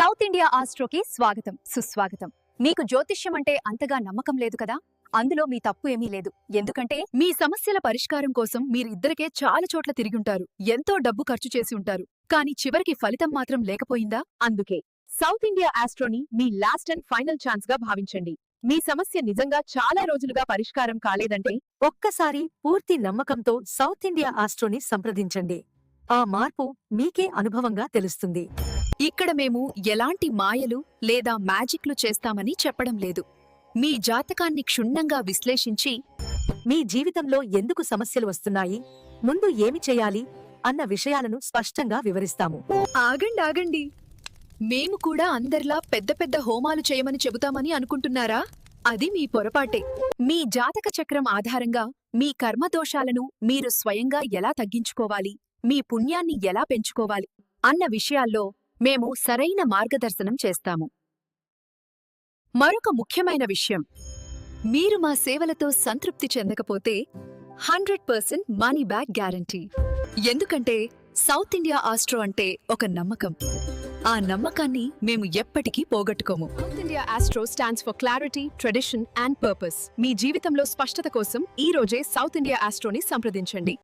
South India ఆస్ట్రోకి స్వాగతం సుస్వాగతం. మీకు జ్యోతిష్యం అంటే అంతగా నమ్మకం లేదు కదా? అందులో మీ తప్పు ఏమీ లేదు. ఎందుకంటే మీ సమస్యల పరిష్కారం కోసం మీరిద్దరికే చాలా చోట్ల తిరిగుంటారు, ఎంతో డబ్బు ఖర్చు చేసి ఉంటారు, కానీ చివరికి ఫలితం మాత్రం లేకపోయిందా? అందుకే సౌత్ ఇండియా ఆస్ట్రోని మీ లాస్ట్ అండ్ ఫైనల్ ఛాన్స్ గా భావించండి. మీ సమస్య నిజంగా చాలా రోజులుగా పరిష్కారం కాలేదంటే ఒక్కసారి పూర్తి నమ్మకంతో సౌత్ ఇండియా ఆస్ట్రోని సంప్రదించండి. ఆ మార్పు మీకే అనుభవంగా తెలుస్తుంది. ఇక్కడ మేము ఎలాంటి మాయలు లేదా మ్యాజిక్లు చేస్తామని చెప్పడం లేదు. మీ జాతకాన్ని క్షుణ్ణంగా విశ్లేషించి మీ జీవితంలో ఎందుకు సమస్యలు వస్తున్నాయి, ముందు ఏమి చేయాలి అన్న విషయాలను స్పష్టంగా వివరిస్తాము. ఆగండి, మేము కూడా అందరిలా పెద్ద పెద్ద హోమాలు చేయమని చెబుతామని అనుకుంటున్నారా? అది మీ పొరపాటే. మీ జాతక చక్రం ఆధారంగా మీ కర్మదోషాలను మీరు స్వయంగా ఎలా తగ్గించుకోవాలి, మీ పుణ్యాన్ని ఎలా పెంచుకోవాలి అన్న విషయాల్లో మేము సరైన మార్గదర్శనం చేస్తాము. మరొక ముఖ్యమైన విషయం, మీరు మా సేవలతో సంతృప్తి చెందకపోతే 100% మనీ బ్యాక్ గ్యారంటీ. ఎందుకంటే సౌత్ ఇండియా ఆస్ట్రో అంటే ఒక నమ్మకం. ఆ నమ్మకాన్ని మేము ఎప్పటికీ పోగొట్టుకోము. South India Astro stands for clarity, tradition and purpose. మీ జీవితంలో స్పష్టత కోసం ఈ రోజే సౌత్ ఇండియా ఆస్ట్రోని సంప్రదించండి.